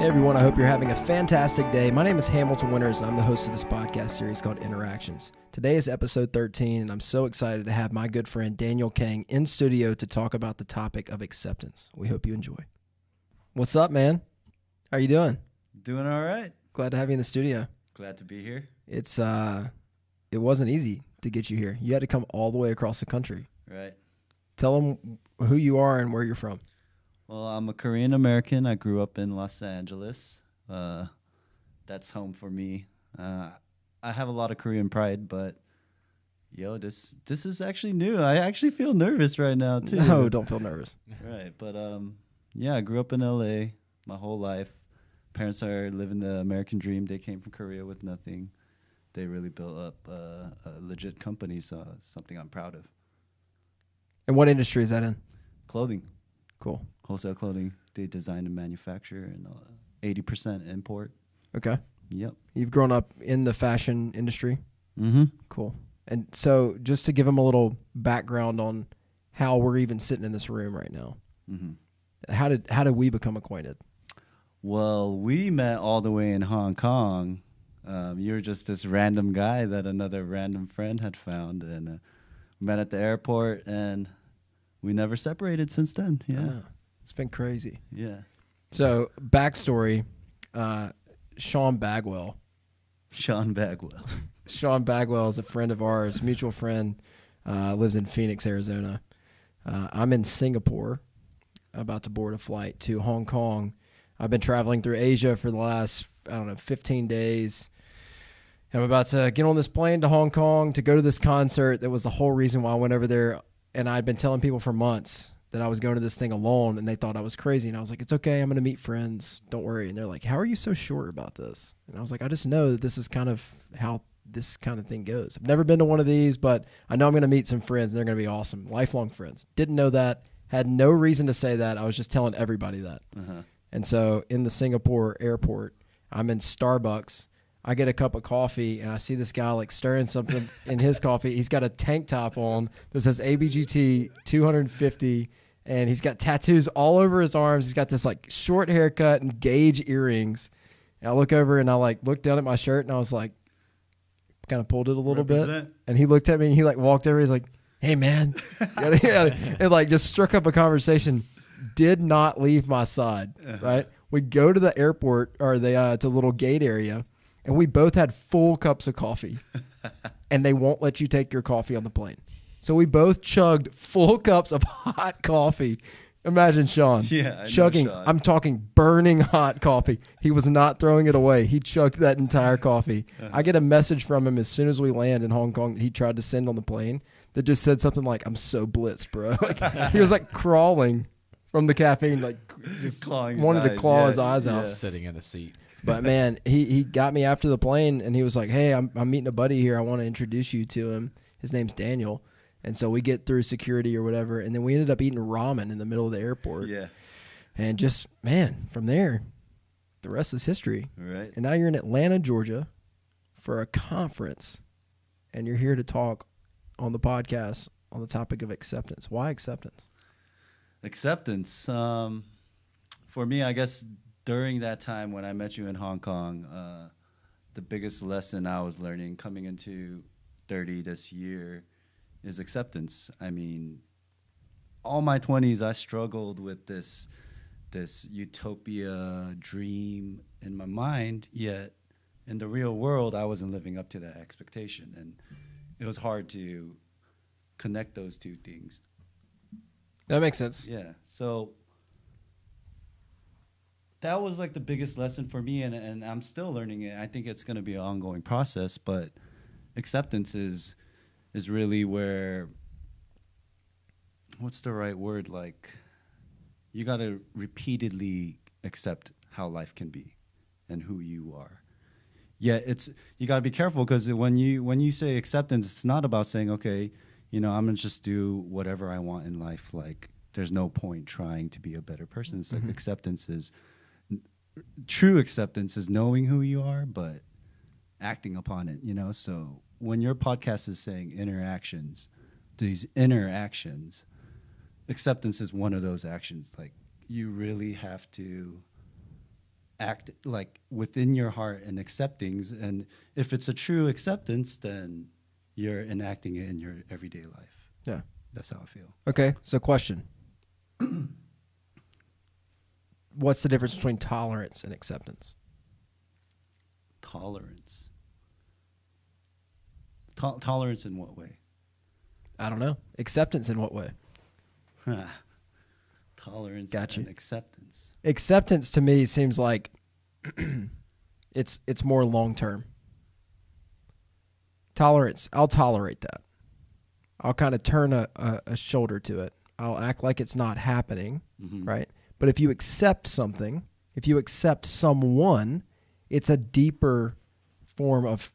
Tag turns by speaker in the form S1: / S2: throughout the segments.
S1: Hey everyone, I hope you're having a fantastic day. My name is Hamilton Winters, and I'm the host of this podcast series called Inneractions. Today is episode 13, and I'm so excited to have my good friend Daniel Kang in studio to talk about the topic of acceptance. We hope you enjoy. What's up, man? How are you doing?
S2: Doing all right.
S1: Glad to have you in the studio.
S2: Glad to be here.
S1: It wasn't easy to get you here. You had to come all the way across the country.
S2: Right.
S1: Tell them who you are and where you're from.
S2: Well, I'm a Korean American. I grew up in Los Angeles. That's home for me. I have a lot of Korean pride, but this is actually new. I actually feel nervous right now too.
S1: No, don't feel nervous.
S2: Right, but I grew up in LA my whole life. Parents are living the American dream. They came from Korea with nothing. They really built up a legit company, so it's something I'm proud of.
S1: And what industry is that in?
S2: Clothing.
S1: Cool.
S2: Wholesale clothing. They design and manufacture, and 80% import.
S1: Okay.
S2: Yep.
S1: You've grown up in the fashion industry?
S2: Mm-hmm.
S1: Cool. And so just to give them a little background on how we're even sitting in this room right now, how did we become acquainted?
S2: Well, we met all the way in Hong Kong. You were just this random guy that another random friend had found, and met at the airport, and we never separated since then. Yeah.
S1: It's been crazy.
S2: Yeah.
S1: So backstory, Sean Bagwell.
S2: Sean Bagwell.
S1: Sean Bagwell is a friend of ours, mutual friend, lives in Phoenix, Arizona. I'm in Singapore, about to board a flight to Hong Kong. I've been traveling through Asia for the last, 15 days. And I'm about to get on this plane to Hong Kong to go to this concert. That was the whole reason why I went over there. And I'd been telling people for months that I was going to this thing alone, and they thought I was crazy. And I was like, it's okay. I'm going to meet friends. Don't worry. And they're like, how are you so sure about this? And I was like, I just know that this is kind of how this kind of thing goes. I've never been to one of these, but I know I'm going to meet some friends, and they're going to be awesome. Lifelong friends. Didn't know that. Had no reason to say that. I was just telling everybody that. And so in the Singapore airport, I'm in Starbucks. I get a cup of coffee, and I see this guy like stirring something in his coffee. He's got a tank top on that says ABGT 250, and he's got tattoos all over his arms. He's got this like short haircut and gauge earrings. And I look over and I like look down at my shirt, and I was like, kind of pulled it a little bit. And he looked at me and he like walked over. He's like, hey man, and like just struck up a conversation. Did not leave my side. Right. We go to the airport or to the little gate area. And we both had full cups of coffee, and they won't let you take your coffee on the plane. So we both chugged full cups of hot coffee. Imagine Sean chugging. Sean. I'm talking burning hot coffee. He was not throwing it away. He chugged that entire coffee. I get a message from him as soon as we land in Hong Kong that he tried to send on the plane that just said something like, I'm so blitzed, bro. Like, he was like crawling from the caffeine, like just wanted to claw his eyes out.
S3: Sitting in a seat.
S1: But man, he got me after the plane, and he was like, hey, I'm meeting a buddy here. I want to introduce you to him. His name's Daniel. And so we get through security or whatever, and then we ended up eating ramen in the middle of the airport. Yeah. And just, man, from there, the rest is history.
S2: Right.
S1: And now you're in Atlanta, Georgia for a conference, and you're here to talk on the podcast on the topic of acceptance. Why acceptance?
S2: Acceptance. For me, I guess during that time when I met you in Hong Kong, the biggest lesson I was learning coming into 30 this year is acceptance. I mean, all my 20s, I struggled with this utopia dream in my mind, yet in the real world, I wasn't living up to that expectation. And it was hard to connect those two things.
S1: That makes sense.
S2: Yeah. So that was like the biggest lesson for me, and I'm still learning it. I think it's going to be an ongoing process, but acceptance is really where, what's the right word? Like, you got to repeatedly accept how life can be and who you are. Yeah, you got to be careful, because when you say acceptance, it's not about saying, okay, I'm going to just do whatever I want in life. Like, there's no point trying to be a better person. It's like acceptance is, true acceptance is knowing who you are, but acting upon it, So when your podcast is saying interactions, these interactions, acceptance is one of those actions. Like, you really have to act like within your heart and accept things. And if it's a true acceptance, then you're enacting it in your everyday life.
S1: Yeah.
S2: That's how I feel.
S1: Okay, so question. What's the difference between tolerance and acceptance?
S2: Tolerance. Tolerance in what way?
S1: I don't know. Acceptance in what way?
S2: Tolerance
S1: Got you.
S2: and acceptance.
S1: Acceptance to me seems like it's more long term. Tolerance, I'll tolerate that. I'll kind of turn a shoulder to it. I'll act like it's not happening, right? But if you accept something, if you accept someone, it's a deeper form of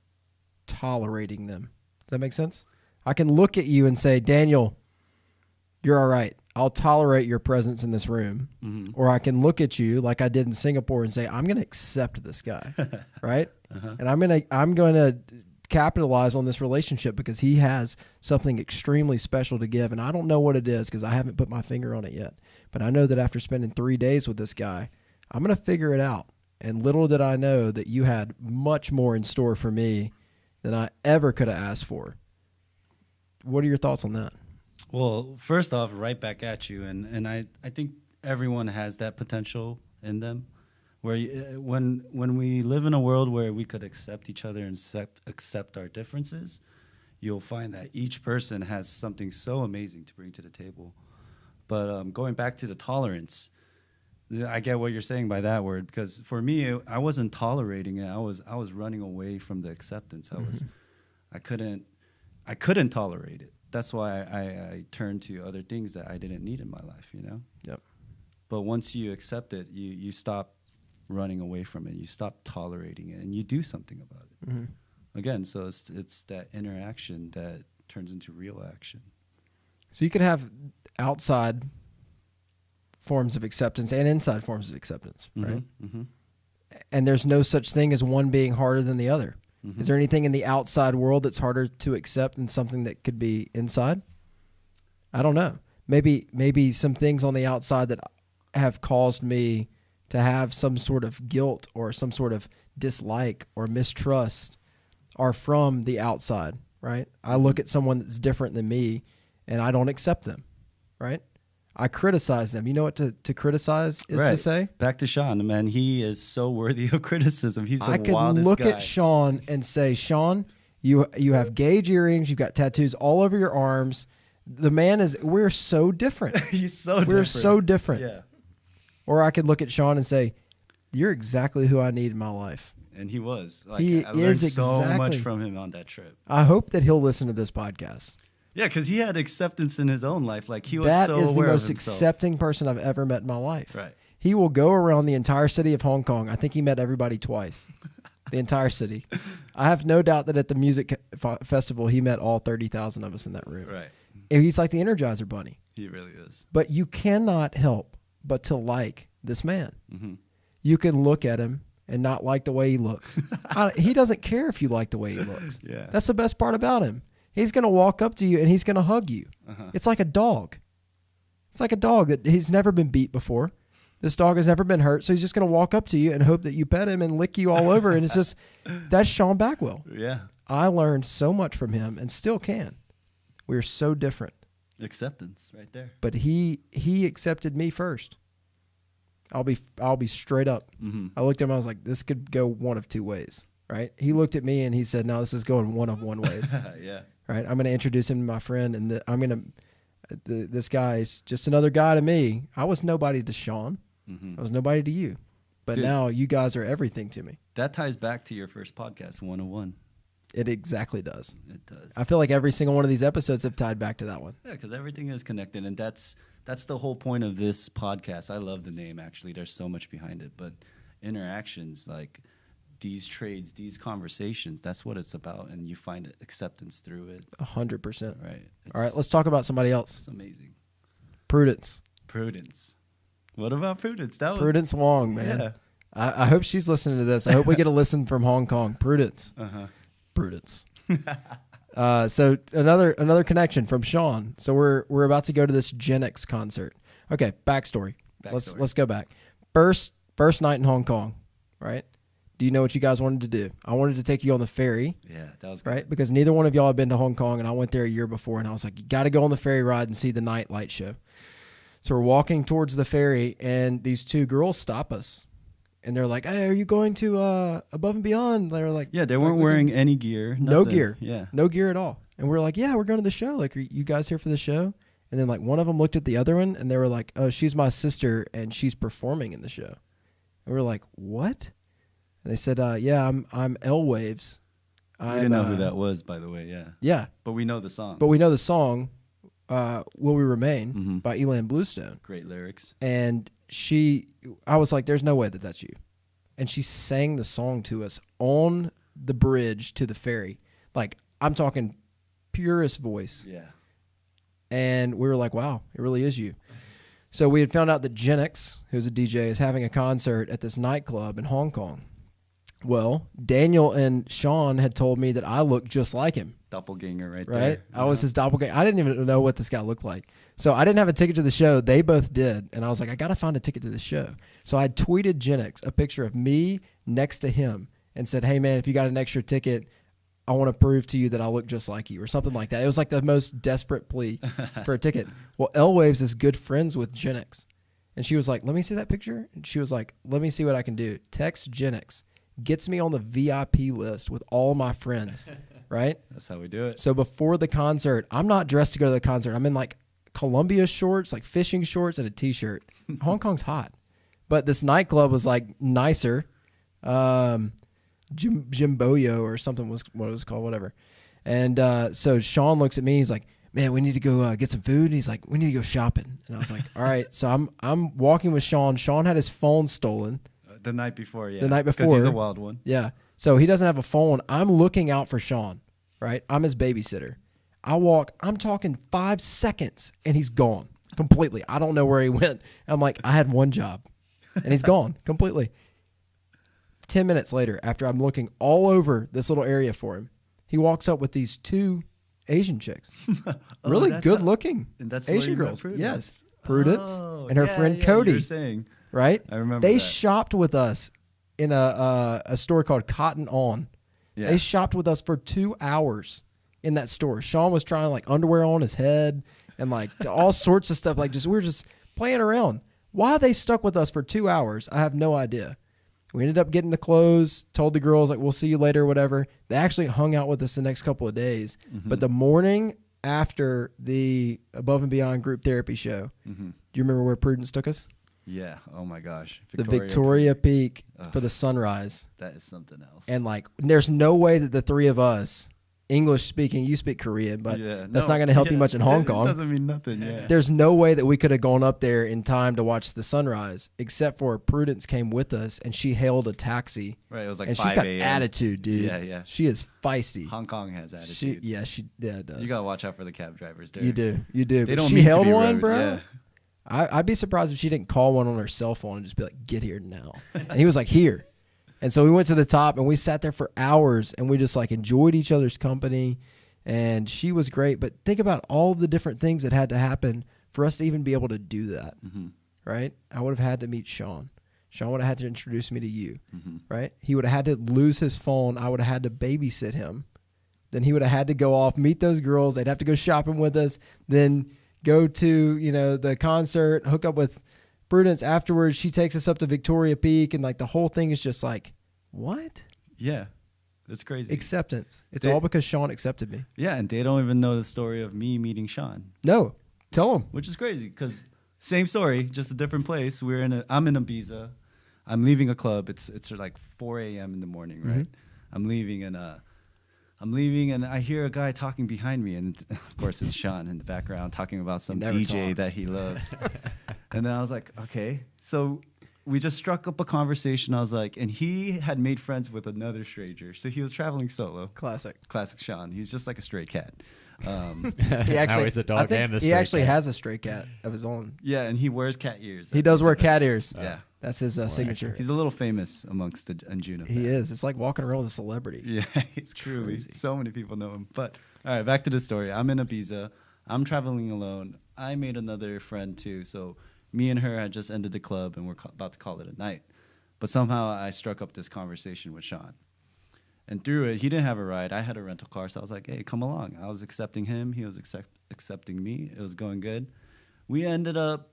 S1: tolerating them. Does that make sense? I can look at you and say, Daniel, you're all right. I'll tolerate your presence in this room. Or I can look at you like I did in Singapore and say, I'm going to accept this guy, right? And I'm going to capitalize on this relationship because he has something extremely special to give. And I don't know what it is because I haven't put my finger on it yet. But I know that after spending 3 days with this guy, I'm going to figure it out. And little did I know that you had much more in store for me than I ever could have asked for. What are your thoughts on that?
S2: Well, first off, right back at you. And I think everyone has that potential in them. Where when we live in a world where we could accept each other and accept our differences, you'll find that each person has something so amazing to bring to the table. But going back to the tolerance, I get what you're saying by that word, because for me, I wasn't tolerating it. I was running away from the acceptance. I couldn't tolerate it. That's why I turned to other things that I didn't need in my life, you know?
S1: Yep.
S2: But once you accept it, you stop running away from it. You stop tolerating it, and you do something about it. Again, so it's that interaction that turns into real action.
S1: So you can have outside forms of acceptance and inside forms of acceptance, right? And there's no such thing as one being harder than the other. Is there anything in the outside world that's harder to accept than something that could be inside? I don't know. Maybe some things on the outside that have caused me to have some sort of guilt or some sort of dislike or mistrust are from the outside, right? I look at someone that's different than me and I don't accept them, right? I criticize them. You know what to criticize is to say?
S2: Back to Sean, man. He is so worthy of criticism. He's the wildest guy.
S1: I could look at Sean and say, Sean, you have gauge earrings. You've got tattoos all over your arms. The man we're so different.
S2: He's so different.
S1: We're so different.
S2: Yeah.
S1: Or I could look at Sean and say, you're exactly who I need in my life.
S2: And he was.
S1: I
S2: learned so much from him on that trip.
S1: I hope that he'll listen to this podcast.
S2: Yeah, because he had acceptance in his own life. Like he was
S1: that
S2: so
S1: is
S2: aware
S1: the
S2: of
S1: most
S2: himself.
S1: accepting person I've ever met in my life.
S2: Right.
S1: He will go around the entire city of Hong Kong. I think he met everybody twice. The entire city. I have no doubt that at the music festival, he met all 30,000 of us in that room.
S2: Right.
S1: And he's like the Energizer Bunny.
S2: He really is.
S1: But you cannot help but to like this man. You can look at him and not like the way he looks. He doesn't care if you like the way he looks.
S2: Yeah.
S1: That's the best part about him. He's going to walk up to you and he's going to hug you. It's like a dog. It's like a dog that he's never been beat before. This dog has never been hurt, so he's just going to walk up to you and hope that you pet him and lick you all over. And it's just, that's Sean Backwell.
S2: Yeah.
S1: I learned so much from him and still can. We're so different.
S2: Acceptance right there.
S1: But he accepted me first. I'll be straight up. I looked at him, I was like, this could go one of two ways, right? He looked at me and he said, no, this is going one of one ways.
S2: Yeah.
S1: Right? I'm going to introduce him to my friend, and this guy is just another guy to me. I was nobody to Sean. I was nobody to you. But
S2: Dude,
S1: now you guys are everything to me.
S2: That ties back to your first podcast, 101.
S1: It exactly does.
S2: It does.
S1: I feel like every single one of these episodes have tied back to that one.
S2: Yeah, because everything is connected, and that's the whole point of this podcast. I love the name, actually. There's so much behind it. But Interactions, like these trades, these conversations, that's what it's about, and you find acceptance through it.
S1: 100%.
S2: Right.
S1: All right, let's talk about somebody else.
S2: It's amazing.
S1: Prudence.
S2: What about Prudence?
S1: Prudence Wong, man.
S2: Yeah.
S1: I hope she's listening to this. I hope we get a listen from Hong Kong. Prudence. Prudence. So another connection from Sean. So we're about to go to this Gen X concert. Okay, backstory. Let's go back. First night in Hong Kong. right? Do you know what you guys wanted to do? I wanted to take you on the ferry,
S2: Yeah, that was good.
S1: right? Because neither one of y'all had been to Hong Kong, and I went there a year before, and I was like, you got to go on the ferry ride and see the night light show. So we're walking towards the ferry, and these two girls stop us. And they're like, hey, are you going to Above and Beyond? They're like,
S2: Yeah, they weren't wearing any gear.
S1: no
S2: nothing.
S1: gear.
S2: Yeah.
S1: No gear at all. And we're like, yeah, we're going to the show. Like, are you guys here for the show? And then like one of them looked at the other one, and they were like, oh, she's my sister, and she's performing in the show. And we're like, what? And they said, yeah, I'm L Waves.
S2: We didn't know who that was, by the way. Yeah.
S1: Yeah.
S2: But we know the song.
S1: But we know the song, Will We Remain, by Elan Bluestone.
S2: Great lyrics.
S1: And I was like, there's no way that that's you. And she sang the song to us on the bridge to the ferry. Like, I'm talking purest voice.
S2: Yeah.
S1: And we were like, wow, it really is you. So we had found out that Genix, who's a DJ, is having a concert at this nightclub in Hong Kong. Well, Daniel and Sean had told me that I looked just like him.
S2: Doppelganger right
S1: Right?
S2: there.
S1: I was his doppelganger. I didn't even know what this guy looked like. So I didn't have a ticket to the show. They both did. And I was like, I got to find a ticket to the show. So I tweeted Genix a picture of me next to him and said, hey, man, if you got an extra ticket, I want to prove to you that I look just like you or something like that. It was like the most desperate plea for a ticket. Well, L Waves is good friends with Genix. And she was like, let me see that picture. And she was like, let me see what I can do. Text Genix. Gets me on the VIP list with all my friends, right?
S2: That's how we do it.
S1: So before the concert, I'm not dressed to go to the concert. I'm in like Columbia shorts, like fishing shorts and a T-shirt. Hong Kong's hot. But this nightclub was like nicer. Jimboyo or something was what it was called, whatever. And so Sean looks at me. He's like, man, we need to go get some food. And he's like, we need to go shopping. And I was like, all right. So I'm walking with Sean. Sean had his phone stolen.
S2: The night before, yeah.
S1: The night before.
S2: Because he's a wild one.
S1: Yeah. So he doesn't have a phone. I'm looking out for Sean, right? I'm his babysitter. I walk, I'm talking 5 seconds, and he's gone completely. I don't know where he went. I'm like, I had one job, and he's gone completely. 10 minutes later, after I'm looking all over this little area for him, he walks up with these two Asian chicks. Really good looking Asian girls. Yes. Prudence and her friend Cody.
S2: You're saying.
S1: Right?
S2: I remember
S1: they
S2: that.
S1: shopped with us in a store called Cotton On.
S2: Yeah.
S1: They shopped with us for 2 hours in that store. Sean was trying like underwear on his head and like all sorts of stuff. Like we were just playing around. Why they stuck with us for 2 hours, I have no idea. We ended up getting the clothes, told the girls like, we'll see you later, whatever. They actually hung out with us the next couple of days.
S2: Mm-hmm.
S1: But the morning after the Above and Beyond group therapy show, do you remember where Prudence took us?
S2: Yeah. Oh my gosh.
S1: The Victoria Peak
S2: Ugh.
S1: for the sunrise.
S2: That is something else.
S1: And like, there's no way that the three of us, English speaking, you speak Korean, but that's not going to help you much in Hong Kong.
S2: It doesn't mean nothing. Yeah.
S1: There's no way that we could have gone up there in time to watch the sunrise, except for Prudence came with us and she hailed a taxi.
S2: Right. It was like
S1: and
S2: 5
S1: she's got
S2: a.m.
S1: attitude, dude.
S2: Yeah, yeah.
S1: She is feisty.
S2: Hong Kong has attitude.
S1: It does.
S2: You got to watch out for the cab drivers there.
S1: You do.
S2: They
S1: But
S2: don't
S1: she
S2: mean to
S1: held
S2: be
S1: one,
S2: rude.
S1: bro.
S2: Yeah.
S1: I'd be surprised if she didn't call one on her cell phone and just be like, get here now. And he was like, here. And so we went to the top and we sat there for hours and we just like enjoyed each other's company. And she was great. But think about all the different things that had to happen for us to even be able to do that.
S2: Mm-hmm.
S1: Right? I would have had to meet Sean. Sean would have had to introduce me to you.
S2: Mm-hmm.
S1: Right? He would have had to lose his phone. I would have had to babysit him. Then he would have had to go off, meet those girls. They'd have to go shopping with us. Then go to, the concert, hook up with Prudence afterwards. She takes us up to Victoria Peak, and like the whole thing is just like, what?
S2: Yeah. That's crazy.
S1: Acceptance. It's all because Sean accepted me.
S2: Yeah, and they don't even know the story of me meeting Sean.
S1: No. Tell them.
S2: Which is crazy because same story, just a different place. I'm in Ibiza. I'm leaving a club. It's like 4 a.m. in the morning, right? Mm-hmm. I'm leaving and I hear a guy talking behind me, and of course it's Sean in the background talking about some DJ that he loves. And then I was like, okay. So we just struck up a conversation. I was like, and he had made friends with another stranger, so he was traveling solo.
S1: Classic
S2: Sean. He's just like a stray cat.
S1: He actually,
S3: now he's a dog and a stray
S1: he actually
S3: cat.
S1: has a stray cat of his own.
S2: Yeah, and he wears cat ears.
S1: He does wear cat ears.
S2: Yeah.
S1: That's his signature.
S2: He's a little famous amongst the Anjuna fans.
S1: He is. It's like walking around with a celebrity.
S2: Yeah, it's truly.
S1: Crazy.
S2: So many people know him. But, all right, back to the story. I'm in Ibiza. I'm traveling alone. I made another friend, too. So me and her had just ended the club, and we're about to call it a night. But somehow I struck up this conversation with Sean. And through it, he didn't have a ride. I had a rental car, so I was like, hey, come along. I was accepting him. He was accepting me. It was going good. We ended up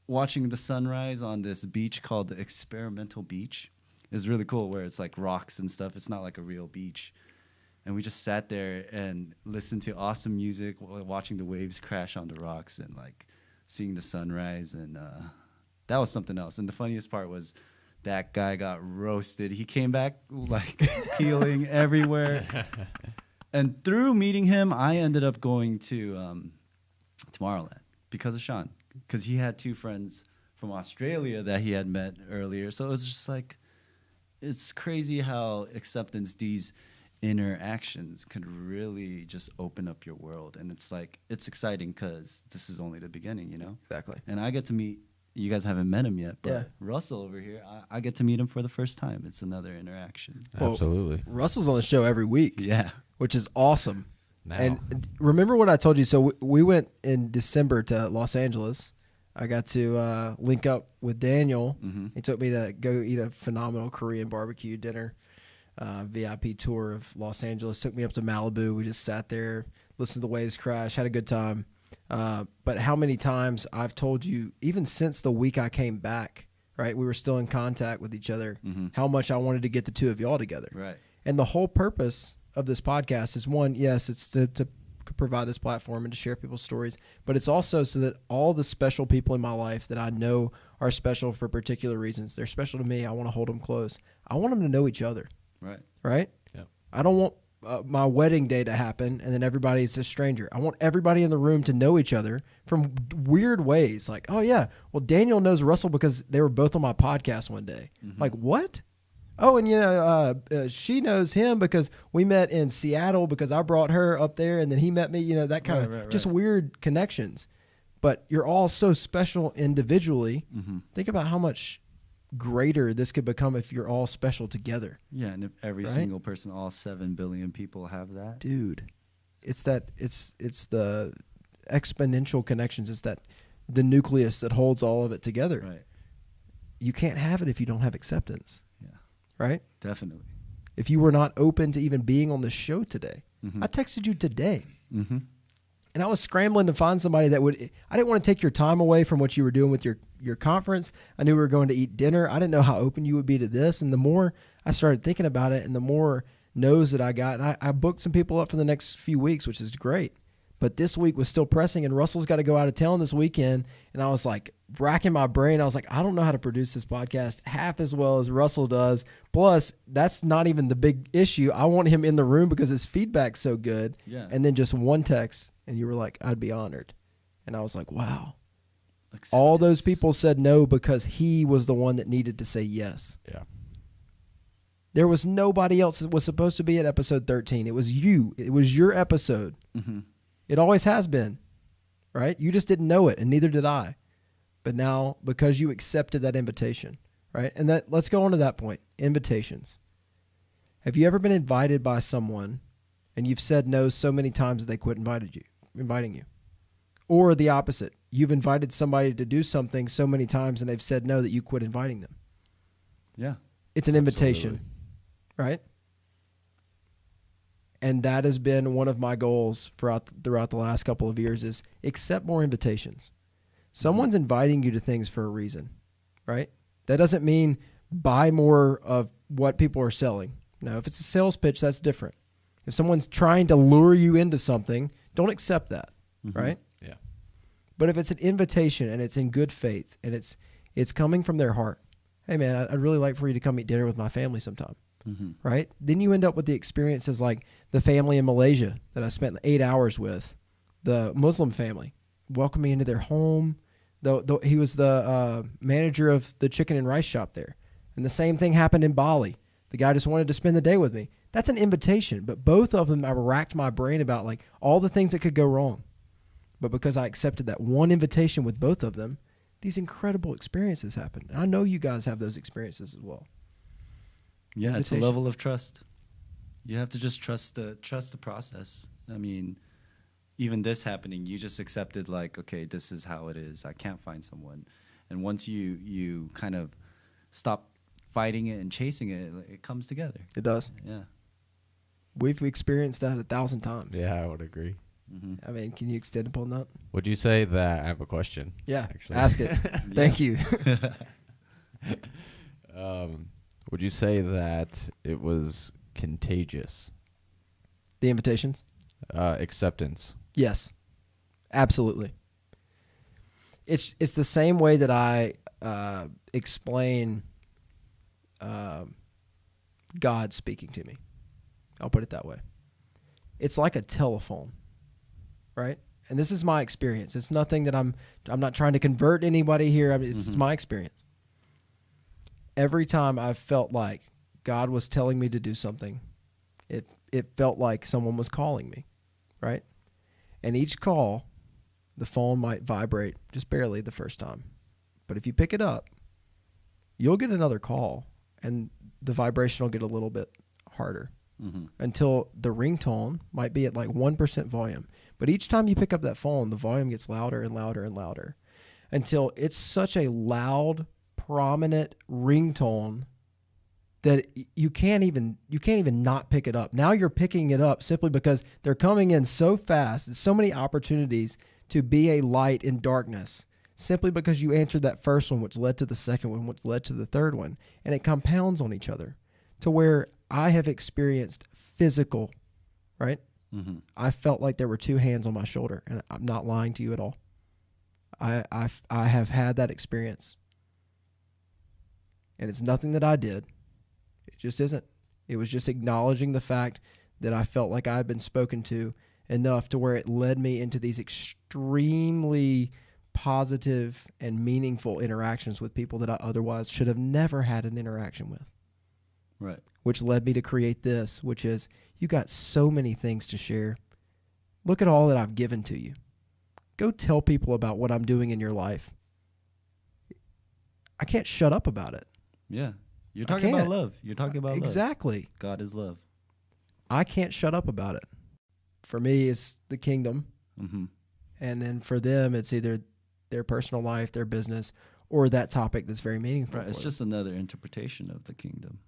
S2: watching the sunrise on this beach called the Experimental Beach. It's really cool where it's like rocks and stuff. It's not like a real beach. And we just sat there and listened to awesome music, watching the waves crash on the rocks and like seeing the sunrise. And that was something else. And the funniest part was that guy got roasted. He came back like peeling everywhere. And through meeting him, I ended up going to Tomorrowland because of Sean. Because he had two friends from Australia that he had met earlier. So it was just like, it's crazy how acceptance, these interactions could really just open up your world. And it's like, it's exciting because this is only the beginning, you know?
S1: Exactly.
S2: And I get to meet, you guys haven't met him yet, but
S1: Yeah.
S2: Russell over here, I get to meet him for the first time. It's another interaction.
S1: Well,
S3: Absolutely.
S1: Russell's on the show every week,
S2: Yeah.
S1: which is awesome.
S3: Now.
S1: And remember what I told you? So we went in December to Los Angeles. I got to link up with Daniel.
S2: Mm-hmm.
S1: He took me to go eat a phenomenal Korean barbecue dinner, VIP tour of Los Angeles. Took me up to Malibu. We just sat there, listened to the waves crash, had a good time. But how many times I've told you, even since the week I came back, right? We were still in contact with each other, how much I wanted to get the two of y'all together.
S2: Right.
S1: And the whole purpose of this podcast is, one, yes, it's to provide this platform and to share people's stories, but it's also so that all the special people in my life that I know are special for particular reasons, they're special to me. I want to hold them close. I want them to know each other.
S2: Right.
S1: Right?
S3: Yep.
S1: I don't want my wedding day to happen and then everybody's a stranger. I want everybody in the room to know each other from weird ways. Like, oh yeah, well, Daniel knows Russell because they were both on my podcast one day. Like, what? Oh, and she knows him because we met in Seattle because I brought her up there and then he met me, that kind of just weird connections. But you're all so special individually. Think about how much greater this could become if you're all special together.
S2: Yeah, and if every single person, all 7 billion people have that.
S1: Dude, it's the exponential connections. It's that the nucleus that holds all of it together.
S2: Right.
S1: You can't have it if you don't have acceptance.
S2: Yeah.
S1: Right?
S2: Definitely.
S1: If you were not open to even being on the show today. I texted you today. And I was scrambling to find somebody that would. I didn't want to take your time away from what you were doing with your conference. I knew we were going to eat dinner. I didn't know how open you would be to this. And the more I started thinking about it and the more no's that I got, and I booked some people up for the next few weeks, which is great. But this week was still pressing, and Russell's got to go out of town this weekend. And I was like racking my brain. I was like, I don't know how to produce this podcast half as well as Russell does. Plus, that's not even the big issue. I want him in the room because his feedback's so good.
S2: Yeah.
S1: And then just one text, and you were like, I'd be honored. And I was like, wow.
S2: Acceptance.
S1: All those people said no because he was the one that needed to say yes.
S3: Yeah.
S1: There was nobody else that was supposed to be at episode 13. It was you. It was your episode. It always has been, right? You just didn't know it, and neither did I. But now, because you accepted that invitation, right? And let's go on to that point, invitations. Have you ever been invited by someone, and you've said no so many times that they quit inviting you? Or the opposite, you've invited somebody to do something so many times, and they've said no that you quit inviting them.
S2: Yeah.
S1: It's an invitation,
S3: Absolutely.
S1: right? And that has been one of my goals throughout the last couple of years is accept more invitations. Someone's inviting you to things for a reason, right? That doesn't mean buy more of what people are selling. No, if it's a sales pitch, that's different. If someone's trying to lure you into something, don't accept that, right?
S3: Yeah.
S1: But if it's an invitation and it's in good faith and it's coming from their heart, hey man, I'd really like for you to come eat dinner with my family sometime. Right? Then you end up with the experiences like the family in Malaysia that I spent 8 hours with, the Muslim family, welcomed me into their home. He was the manager of the chicken and rice shop there. And the same thing happened in Bali. The guy just wanted to spend the day with me. That's an invitation. But both of them, I racked my brain about like all the things that could go wrong. But because I accepted that one invitation with both of them, these incredible experiences happened. And I know you guys have those experiences as well.
S2: Yeah, it's a level of trust. You have to just trust the process. I mean, even this happening, you just accepted like, okay, this is how it is. I can't find someone. And once you kind of stop fighting it and chasing it, it comes together.
S1: It does.
S2: Yeah.
S1: We've experienced that 1,000 times.
S3: Yeah, I would agree.
S2: Mm-hmm.
S1: I mean, can you extend upon that?
S3: Would you say that? I have a question.
S1: Yeah,
S3: actually.
S1: ask it. Thank you.
S3: Would you say that it was contagious?
S1: The invitations?
S3: Acceptance.
S1: Yes, absolutely. It's the same way that I explain God speaking to me. I'll put it that way. It's like a telephone, right? And this is my experience. It's nothing that I'm not trying to convert anybody here. This is my experience. Every time I've felt like God was telling me to do something, it felt like someone was calling me, right? And each call, the phone might vibrate just barely the first time. But if you pick it up, you'll get another call, and the vibration will get a little bit harder until the ringtone might be at like 1% volume. But each time you pick up that phone, the volume gets louder and louder and louder until it's such a loud, prominent ringtone that you can't even not pick it up. Now you're picking it up simply because they're coming in so fast. There's so many opportunities to be a light in darkness simply because you answered that first one, which led to the second one, which led to the third one. And it compounds on each other to where I have experienced physical, right?
S2: Mm-hmm.
S1: I felt like there were two hands on my shoulder, and I'm not lying to you at all. I have had that experience. And it's nothing that I did. It just isn't. It was just acknowledging the fact that I felt like I had been spoken to enough to where it led me into these extremely positive and meaningful interactions with people that I otherwise should have never had an interaction with.
S2: Right.
S1: Which led me to create this, which is, you got so many things to share. Look at all that I've given to you. Go tell people about what I'm doing in your life. I can't shut up about it.
S2: Yeah. You're talking about love. You're talking about love.
S1: Exactly.
S2: God is love.
S1: I can't shut up about it. For me, it's the kingdom.
S2: Mm-hmm.
S1: And then for them, it's either their personal life, their business, or that topic that's very meaningful.
S2: Right. It's just another interpretation of the kingdom,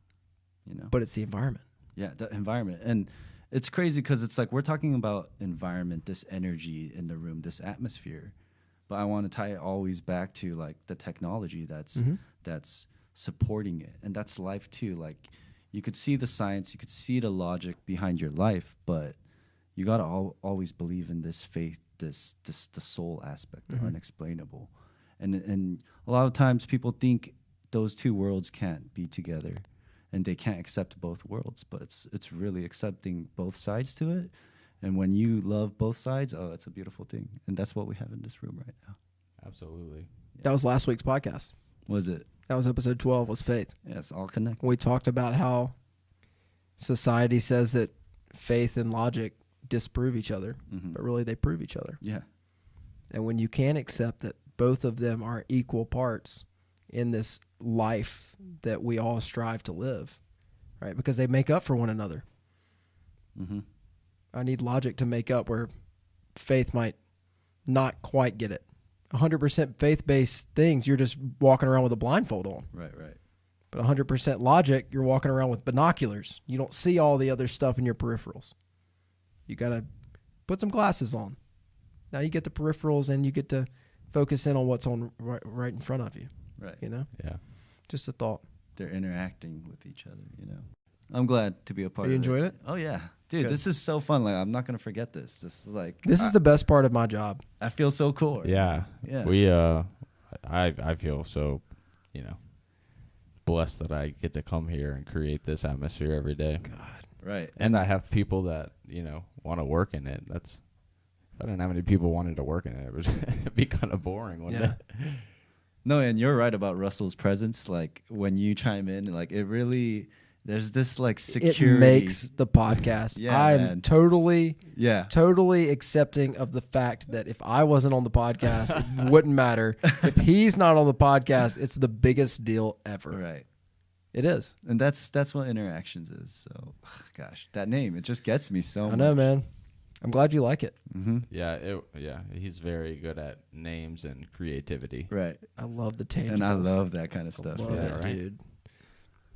S2: you know.
S1: But it's the environment.
S2: Yeah, the environment. And it's crazy because it's like we're talking about environment, this energy in the room, this atmosphere. But I want to tie it always back to like the technology that's supporting it. And that's life too. Like you could see the science, you could see the logic behind your life, but you got to always believe in this faith, the soul aspect, the unexplainable. And a lot of times people think those two worlds can't be together. And they can't accept both worlds, but it's really accepting both sides to it. And when you love both sides, oh, it's a beautiful thing. And that's what we have in this room right now.
S3: Absolutely.
S2: Yeah.
S1: That was last week's podcast.
S2: Was it?
S1: That was episode 12, was faith.
S2: Yeah, it's all connected.
S1: We talked about how society says that faith and logic disprove each other, but really they prove each other.
S2: Yeah.
S1: And when you can't accept that both of them are equal parts in this life that we all strive to live, right? Because they make up for one another.
S2: Mm-hmm.
S1: I need logic to make up where faith might not quite get it. 100% faith-based things, you're just walking around with a blindfold on.
S2: Right.
S1: But 100% logic, you're walking around with binoculars. You don't see all the other stuff in your peripherals. You got to put some glasses on. Now you get the peripherals and you get to focus in on what's on right in front of you.
S2: Right.
S1: You know?
S3: Yeah.
S1: Just a thought.
S2: They're interacting with each other, you know. I'm glad to be a part of it.
S1: You enjoyed it?
S2: Oh, yeah. Dude,
S1: Good.
S2: This is so fun. Like, I'm not going to forget this. This is
S1: the best part of my job.
S2: I feel so cool. Right?
S3: Yeah.
S2: Yeah.
S3: We I feel so, blessed that I get to come here and create this atmosphere every day.
S1: God.
S2: Right.
S3: And I have people that, want to work in it. If I didn't have any people wanting to work in it, it'd be kind of boring, wouldn't it?
S2: No, and you're right about Russell's presence. Like when you chime in, like it really, there's this like security.
S1: It makes the podcast.
S2: Yeah,
S1: I'm
S2: man.
S1: totally
S2: Yeah.
S1: accepting of the fact that if I wasn't on the podcast, it wouldn't matter. If he's not on the podcast, it's the biggest deal ever.
S2: Right.
S1: It is.
S2: And that's what Inneractions is. So, gosh, that name, it just gets me so much.
S1: I know, man. I'm glad you like it.
S2: Mm-hmm.
S3: Yeah, he's very good at names and creativity.
S2: Right.
S1: I love the tangibles.
S2: And I love that kind of stuff.
S1: Love
S2: Yeah.
S1: it,
S3: right?
S1: dude.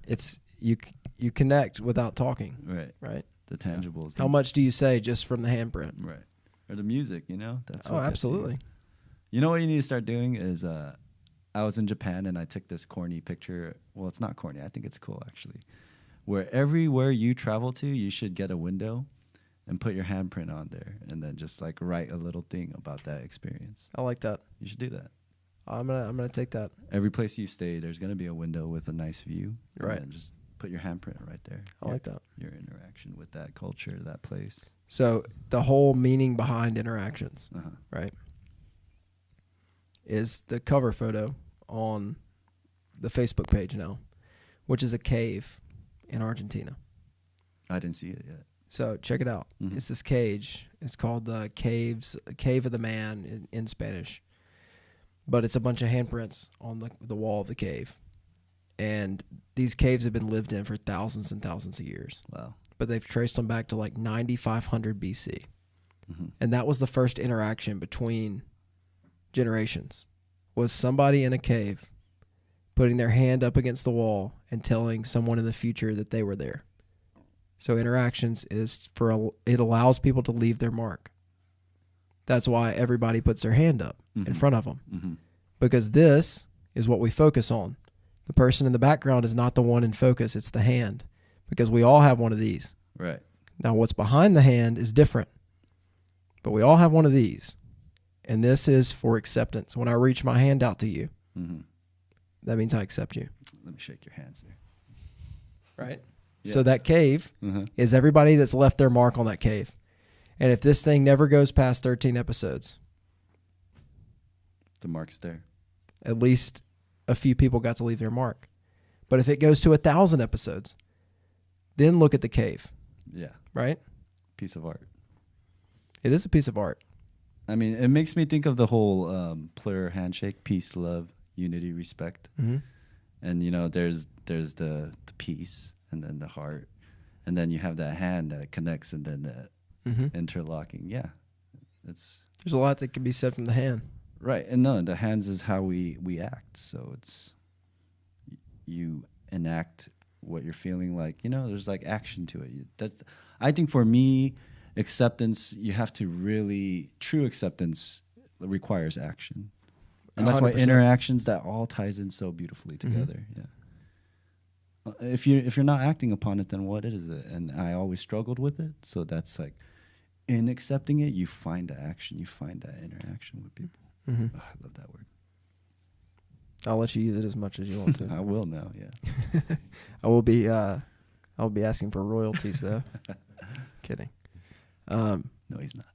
S1: it's you connect without talking,
S2: Right.
S1: right?
S2: The tangibles.
S1: How much do you say just from the handprint?
S2: Right. Or the music, That's
S1: Oh,
S2: what gets
S1: absolutely.
S2: You know what you need to start doing is I was in Japan and I took this corny picture. Well, it's not corny. I think it's cool actually. Where everywhere you travel to, you should get a window and put your handprint on there and then just like write a little thing about that experience.
S1: I like that.
S2: You should do that.
S1: I'm gonna take that.
S2: Every place you stay, there's gonna be a window with a nice view.
S1: Right.
S2: And just put your handprint right there.
S1: I like that.
S2: Your interaction with that culture, that place.
S1: So the whole meaning behind Interactions,
S2: Uh-huh.
S1: right, is the cover photo on the Facebook page now, which is a cave in Argentina.
S2: I didn't see it yet.
S1: So check it out.
S2: Mhm.
S1: It's this cage. It's called the Cave of the Man in Spanish. But it's a bunch of handprints on the wall of the cave. And these caves have been lived in for thousands and thousands of years.
S2: Wow.
S1: But they've traced them back to like 9,500 BC.
S2: Mhm.
S1: And that was the first interaction between generations, was somebody in a cave putting their hand up against the wall and telling someone in the future that they were there. So Interactions is it allows people to leave their mark. That's why everybody puts their hand up in
S2: Mhm.
S1: front of them,
S2: Mm-hmm.
S1: because this is what we focus on. The person in the background is not the one in focus, it's the hand, because we all have one of these.
S2: Right.
S1: Now what's behind the hand is different, but we all have one of these, and this is for acceptance. When I reach my hand out to you,
S2: Mm-hmm.
S1: that means I accept you,
S2: Let me shake your hands here.
S1: right?
S2: Yeah.
S1: So that cave
S2: Uh-huh.
S1: is everybody that's left their mark on that cave. And if this thing never goes past 13 episodes,
S2: The mark's there.
S1: at least a few people got to leave their mark. But if it goes to 1,000 episodes, then look at the cave,
S2: Yeah.
S1: right?
S2: Piece of art.
S1: It is a piece of art.
S2: I mean, it makes me think of the whole plural handshake: peace, love, unity, respect.
S1: Mm-hmm.
S2: And there's the peace, and then the heart, and then you have that hand that connects, and then the
S1: Mm-hmm.
S2: interlocking. Yeah, it's
S1: There's a lot that can be said from the hand.
S2: right. And no, the hands is how we act. So it's you enact what you're feeling like. There's like action to it. I think for me, acceptance, you have to really, true acceptance requires action. And that's why
S1: 100%.
S2: Interactions, that all ties in so beautifully together. Yeah. If you're not acting upon it, then what is it? And I always struggled with it. So that's like, in accepting it, you find the action, you find that interaction with people.
S1: Mm-hmm.
S2: Oh, I love that word.
S1: I'll let you use it as much as you want to.
S2: I will now. Yeah.
S1: I'll be asking for royalties though. Kidding.
S2: No, he's not.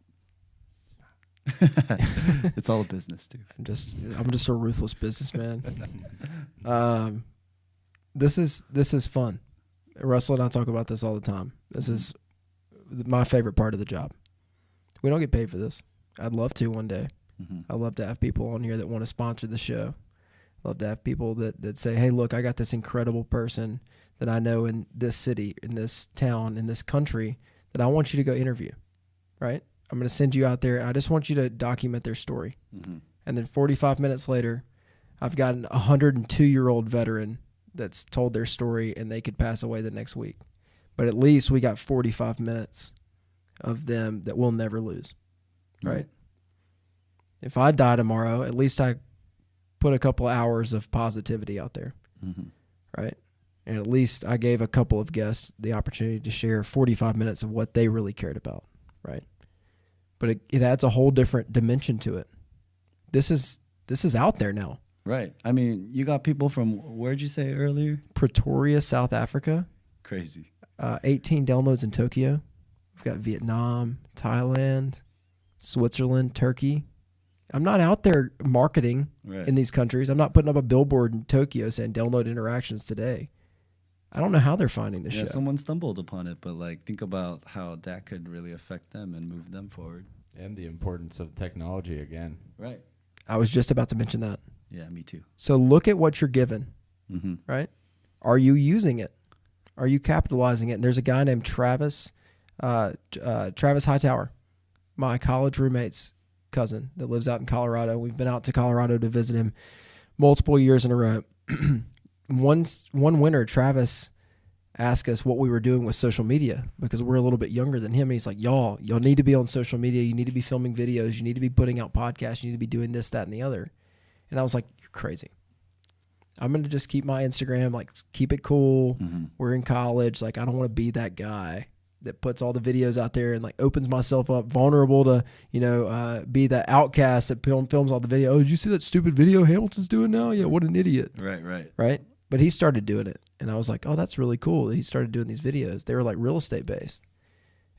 S2: It's all a business, dude.
S1: I'm just a ruthless businessman. This is fun. Russell and I talk about this all the time. This is my favorite part of the job. We don't get paid for this. I'd love to one day.
S2: Mm-hmm.
S1: I'd love to have people on here that want to sponsor the show. Love to have people that say, hey, look, I got this incredible person that I know in this city, in this town, in this country that I want you to go interview, right? I'm going to send you out there, and I just want you to document their story.
S2: Mm-hmm.
S1: And then 45 minutes later, I've got a 102-year-old veteran that's told their story, and they could pass away the next week. But at least we got 45 minutes of them that we'll never lose, right? If I die tomorrow, at least I put a couple of hours of positivity out there,
S2: Mm-hmm.
S1: right? And at least I gave a couple of guests the opportunity to share 45 minutes of what they really cared about, right? But it adds a whole different dimension to it. This is out there now.
S2: Right. I mean, you got people from, where'd you say earlier?
S1: Pretoria, South Africa,
S2: Crazy.
S1: 18 downloads in Tokyo. We've got Vietnam, Thailand, Switzerland, Turkey. I'm not out there marketing
S2: Right.
S1: in these countries. I'm not putting up a billboard in Tokyo saying download Interactions today. I don't know how they're finding this
S2: Yeah,
S1: show.
S2: someone stumbled upon it, but like think about how that could really affect them and move them forward.
S3: And the importance of technology again.
S2: Right.
S1: I was just about to mention that.
S2: Yeah, me too.
S1: So look at what you're given,
S2: Mm-hmm.
S1: right? Are you using it? Are you capitalizing it? And there's a guy named Travis Hightower, my college roommate's cousin that lives out in Colorado. We've been out to Colorado to visit him multiple years in a row. one winter, Travis asked us what we were doing with social media because we're a little bit younger than him. And he's like, y'all need to be on social media. You need to be filming videos. You need to be putting out podcasts. You need to be doing this, that, and the other. And I was like, you're crazy. I'm going to just keep my Instagram, like keep it cool.
S2: Mm-hmm.
S1: We're in college. Like, I don't want to be that guy that puts all the videos out there and like opens myself up vulnerable to, be the outcast that films all the video. Oh, did you see that stupid video Hamilton's doing now? Yeah. What an idiot.
S2: Right.
S1: But he started doing it. And I was like, oh, that's really cool. He started doing these videos. They were like real estate based.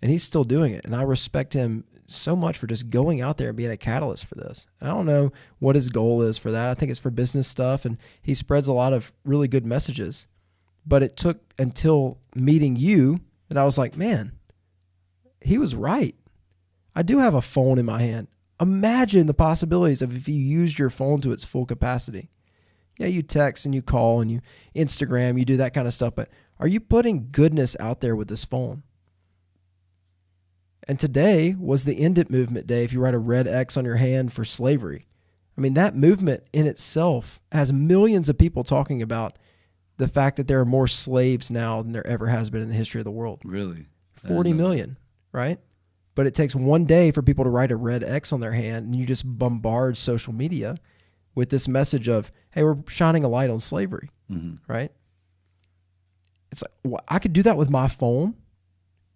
S1: And he's still doing it. And I respect him so much for just going out there and being a catalyst for this. And I don't know what his goal is for that. I think it's for business stuff. And he spreads a lot of really good messages. But it took until meeting you that I was like, man, he was right. I do have a phone in my hand. Imagine the possibilities of if you used your phone to its full capacity. Yeah, you text and you call and you Instagram, you do that kind of stuff, but are you putting goodness out there with this phone? And today was the End It movement day if you write a red X on your hand for slavery. I mean, that movement in itself has millions of people talking about the fact that there are more slaves now than there ever has been in the history of the world.
S2: Really?
S1: 40 million, right? But it takes one day for people to write a red X on their hand, and you just bombard social media with this message of, hey, we're shining a light on slavery, right? It's like, well, I could do that with my phone.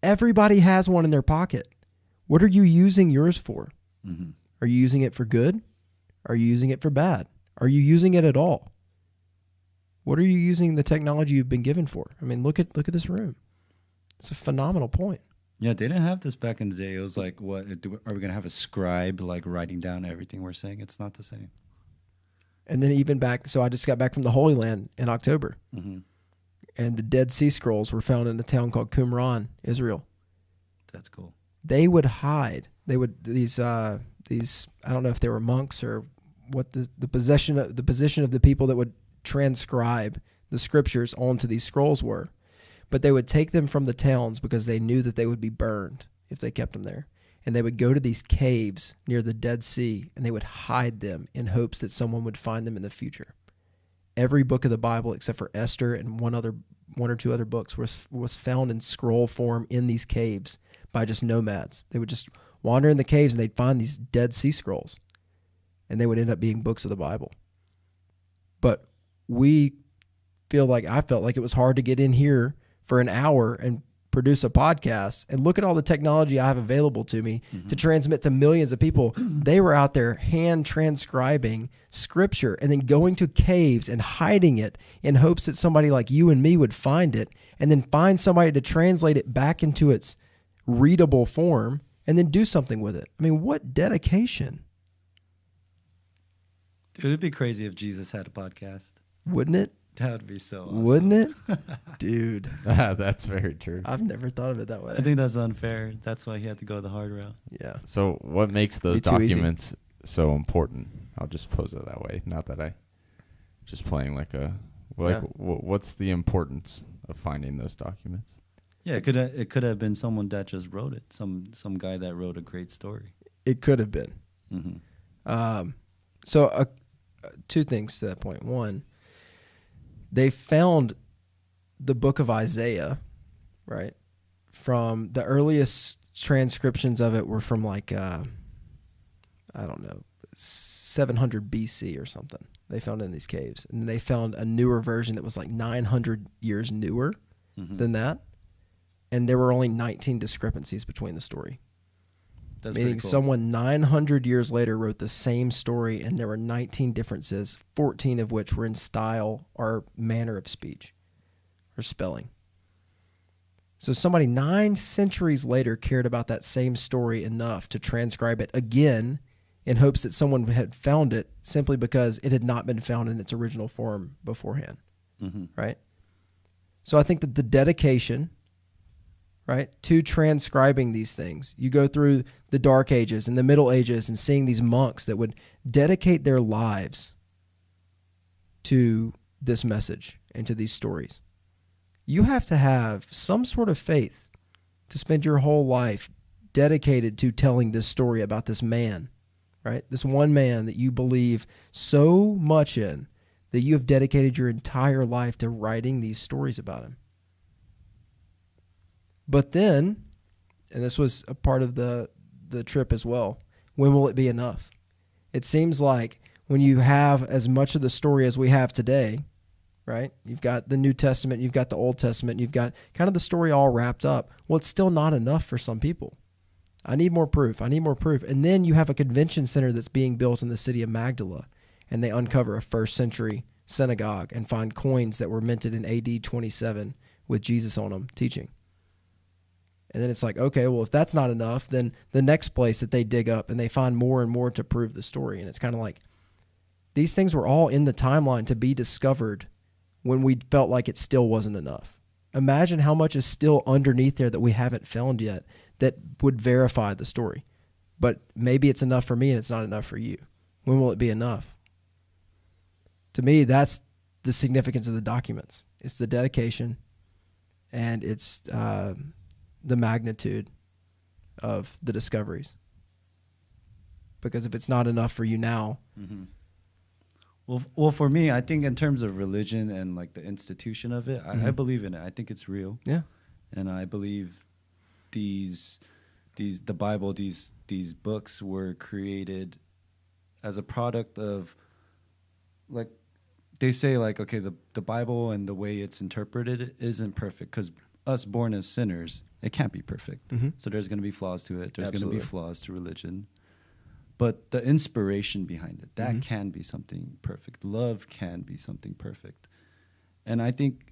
S1: Everybody has one in their pocket. What are you using yours for?
S2: Mm-hmm.
S1: Are you using it for good? Are you using it for bad? Are you using it at all? What are you using the technology you've been given for? I mean, look at this room. It's a phenomenal point.
S2: Yeah, they didn't have this back in the day. It was like, what are we going to have a scribe like writing down everything we're saying? It's not the same.
S1: And then even back, so I just got back from the Holy Land in October.
S2: Mm-hmm.
S1: And the Dead Sea Scrolls were found in a town called Qumran, Israel.
S2: That's cool.
S1: They would hide. They would these I don't know if they were monks or what the position of the people that would transcribe the scriptures onto these scrolls were. But they would take them from the towns because they knew that they would be burned if they kept them there. And they would go to these caves near the Dead Sea, and they would hide them in hopes that someone would find them in the future. Every book of the Bible, except for Esther and one or two other books, was found in scroll form in these caves by just nomads. They would just wander in the caves, and they'd find these Dead Sea Scrolls, and they would end up being books of the Bible. But I felt like it was hard to get in here for an hour and produce a podcast and look at all the technology I have available to me to transmit to millions of people. They were out there hand transcribing scripture and then going to caves and hiding it in hopes that somebody like you and me would find it and then find somebody to translate it back into its readable form and then do something with it. I mean, what dedication.
S2: Dude, it'd be crazy if Jesus had a podcast.
S1: Wouldn't it?
S2: That would be so awesome.
S1: Wouldn't it? Dude.
S3: That's very true.
S1: I've never thought of it that way.
S2: I think that's unfair. That's why he had to go the hard route.
S1: Yeah.
S3: So what makes those documents so important? I'll just pose it that way. Not that I just playing what's the importance of finding those documents?
S2: Yeah, it could have been someone that just wrote it. Some guy that wrote a great story.
S1: It could have been.
S2: Mm-hmm.
S1: So two things to that point. One, they found the book of Isaiah, right? From the earliest transcriptions of it were from 700 BC or something. They found in these caves. And they found a newer version that was like 900 years newer than that. And there were only 19 discrepancies between the story.
S2: That's
S1: meaning
S2: cool.
S1: Someone 900 years later wrote the same story, and there were 19 differences, 14 of which were in style or manner of speech or spelling. So somebody 9 centuries later cared about that same story enough to transcribe it again in hopes that someone had found it simply because it had not been found in its original form beforehand, right? So I think that the dedication, right, to transcribing these things. You go through the Dark Ages and the Middle Ages and seeing these monks that would dedicate their lives to this message and to these stories. You have to have some sort of faith to spend your whole life dedicated to telling this story about this man, right? This one man that you believe so much in that you have dedicated your entire life to writing these stories about him. But then, and this was a part of the trip as well, when will it be enough? It seems like when you have as much of the story as we have today, right? You've got the New Testament, you've got the Old Testament, you've got kind of the story all wrapped up. Well, it's still not enough for some people. I need more proof. I need more proof. And then you have a convention center that's being built in the city of Magdala, and they uncover a first century synagogue and find coins that were minted in AD 27 with Jesus on them teaching. And then it's like, okay, well, if that's not enough, then the next place that they dig up and they find more and more to prove the story. And it's kind of like these things were all in the timeline to be discovered when we felt like it still wasn't enough. Imagine how much is still underneath there that we haven't found yet that would verify the story. But maybe it's enough for me and it's not enough for you. When will it be enough? To me, that's the significance of the documents. It's the dedication and it's the magnitude of the discoveries. Because if it's not enough for you now...
S2: Mm-hmm. Well, for me, I think in terms of religion and like the institution of it, I believe in it. I think it's real.
S1: Yeah.
S2: And I believe the Bible, these books were created as a product of, like, they say, like, okay, the Bible and the way it's interpreted isn't perfect because us born as sinners, it can't be perfect.
S1: Mm-hmm.
S2: So there's going to be flaws to it. There's going to be
S1: Absolutely.
S2: flaws to religion. But the inspiration behind it, that can be something perfect. Love can be something perfect. And I think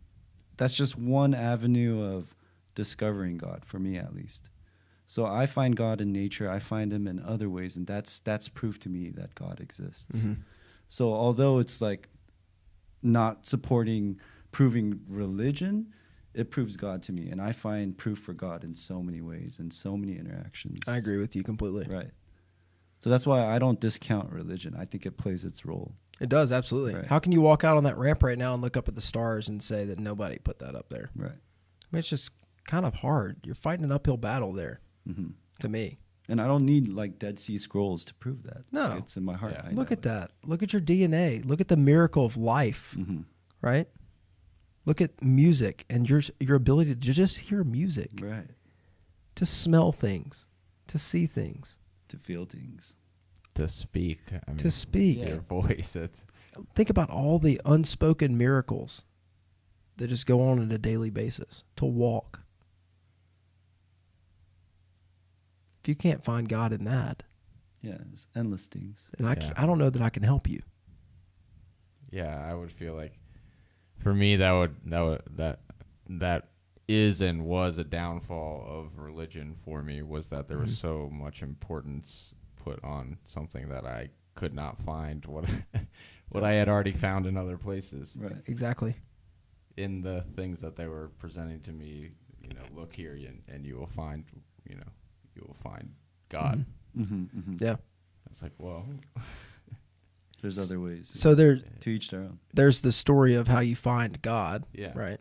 S2: that's just one avenue of discovering God, for me at least. So I find God in nature. I find him in other ways. And that's proof to me that God exists.
S1: Mm-hmm.
S2: So although it's like not proving religion, it proves God to me. And I find proof for God in so many ways, in so many interactions.
S1: I agree with you completely.
S2: Right. So that's why I don't discount religion. I think it plays its role.
S1: It does, absolutely.
S2: Right.
S1: How can you walk out on that ramp right now and look up at the stars and say that nobody put that up there?
S2: Right.
S1: I mean, it's just kind of hard. You're fighting an uphill battle there, to me.
S2: And I don't need like Dead Sea Scrolls to prove that.
S1: No.
S2: Like, it's in my heart.
S3: Yeah.
S2: I
S1: Look
S2: know
S1: at
S2: it.
S1: that. Look at your DNA. Look at the miracle of life, right? Look at music and your ability to just hear music,
S2: Right.
S1: to smell things, to see things,
S2: To feel things.
S3: To speak. I mean,
S1: to speak.
S2: Yeah.
S3: your voice. It's
S1: Think about all the unspoken miracles that just go on a daily basis. To walk. If you can't find God in that,
S2: Yeah, it's endless things.
S1: then
S3: Yeah.
S1: I don't know that I can help you.
S3: yeah. I would feel like, for me, that is and was a downfall of religion for me, was that there was so much importance put on something that I could not find what I had already found in other places.
S2: Right.
S1: Exactly.
S3: In the things that they were presenting to me, look here and you will find, you will find God.
S1: Yeah.
S3: It's like, well,
S2: There's other ways.
S1: So
S2: to each their own.
S1: there's the story of how you find God,
S3: yeah,
S1: right?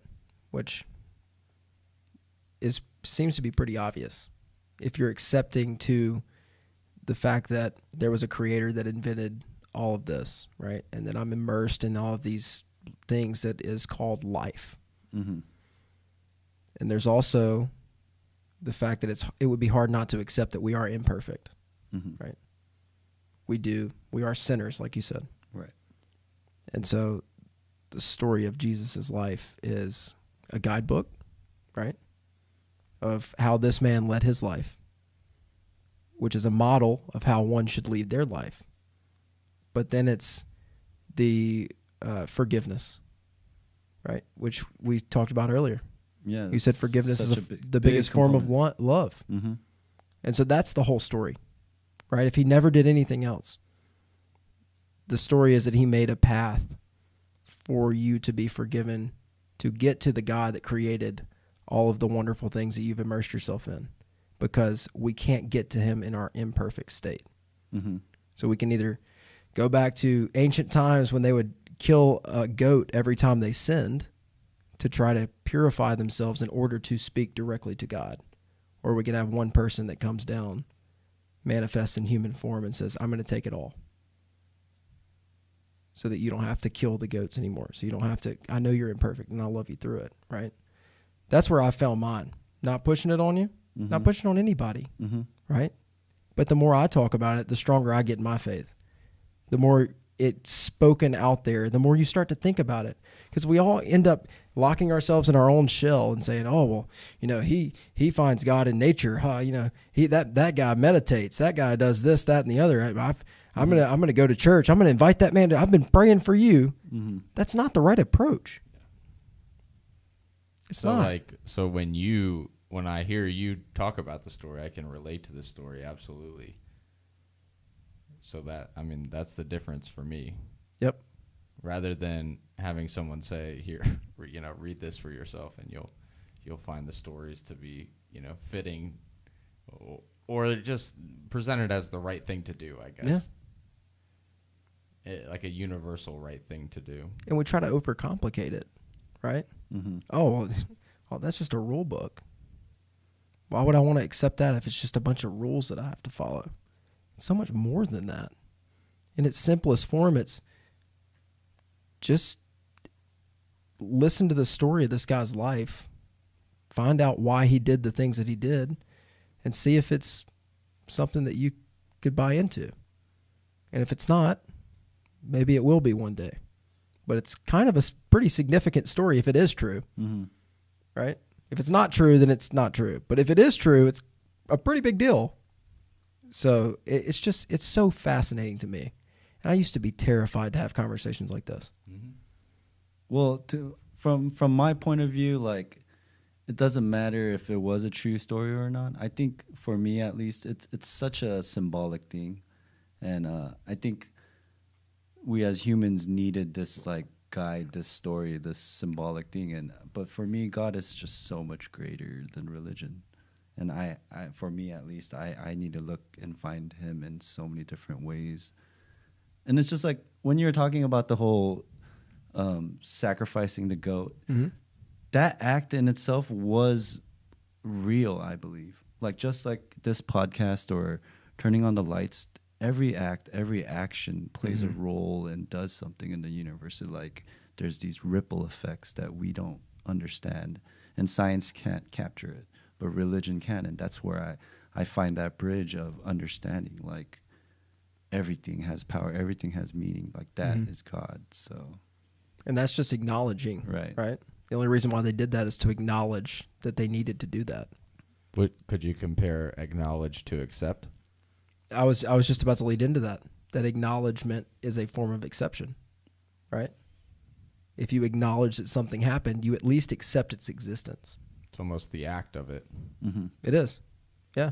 S1: Which seems to be pretty obvious if you're accepting to the fact that there was a creator that invented all of this, right? And that I'm immersed in all of these things that is called life.
S2: Mm-hmm.
S1: And there's also the fact that it would be hard not to accept that we are imperfect, right? We are sinners, like you said.
S2: Right.
S1: And so the story of Jesus' life is a guidebook, right? Of how this man led his life, which is a model of how one should lead their life. But then it's the forgiveness, right? Which we talked about earlier.
S2: Yeah.
S1: You said forgiveness is
S2: such
S1: the biggest form of love.
S2: Mm-hmm.
S1: And so that's the whole story, right? If he never did anything else, the story is that he made a path for you to be forgiven, to get to the God that created all of the wonderful things that you've immersed yourself in, because we can't get to him in our imperfect state.
S2: Mm-hmm.
S1: So we can either go back to ancient times when they would kill a goat every time they sinned to try to purify themselves in order to speak directly to God. Or we can have one person that comes down, manifests in human form and says, I'm going to take it all. so that you don't have to kill the goats anymore. So you don't have to, I know you're imperfect and I'll love you through it, right? That's where I found mine. Not pushing it on you, not pushing it on anybody, right? But the more I talk about it, the stronger I get in my faith. The more it's spoken out there, the more you start to think about it. Because we all end up locking ourselves in our own shell and saying, oh, well, you know, he finds God in nature. Huh? You know, that guy meditates. That guy does this, that, and the other. I'm gonna go to church. I'm gonna invite that man. I've been praying for you. That's not the right approach. It's not.
S3: So when I hear you talk about the story, I can relate to the story absolutely. So that's the difference for me.
S1: Yep.
S3: Rather than having someone say, here, you know, read this for yourself, and you'll find the stories to be, you know, fitting, or just presented as the right thing to do, I guess.
S1: Yeah.
S3: Like a universal right thing to do.
S1: And we try to overcomplicate it, right? Oh, that's just a rule book. Why would I want to accept that if it's just a bunch of rules that I have to follow? It's so much more than that. In its simplest form, it's just listen to the story of this guy's life, find out why he did the things that he did, and see if it's something that you could buy into. And if it's not, maybe it will be one day. But it's kind of a pretty significant story if it is true, right? If it's not true, then it's not true. But if it is true, it's a pretty big deal. So it's so fascinating to me. And I used to be terrified to have conversations like this.
S2: Well, from my point of view, like, it doesn't matter if it was a true story or not. I think for me, at least, it's such a symbolic thing. And I think we as humans needed this, like, guide, this story, this symbolic thing. But for me, God is just so much greater than religion. And I for me at least, I need to look and find him in so many different ways. And it's just like when you're talking about the whole sacrificing the goat, that act in itself was real, I believe. Like just like this podcast or turning on the lights, every act, every action plays a role and does something in the universe. It's like there's these ripple effects that we don't understand, and science can't capture it, but religion can. And that's where I find that bridge of understanding, like everything has power, everything has meaning, like that is God. So,
S1: and that's just acknowledging, right? The only reason why they did that is to acknowledge that they needed to do that.
S3: What could you compare acknowledge to accept?
S1: I was just about to lead into that. That acknowledgement is a form of exception, right? If you acknowledge that something happened, you at least accept its existence.
S3: It's almost the act of it.
S1: It is. Yeah.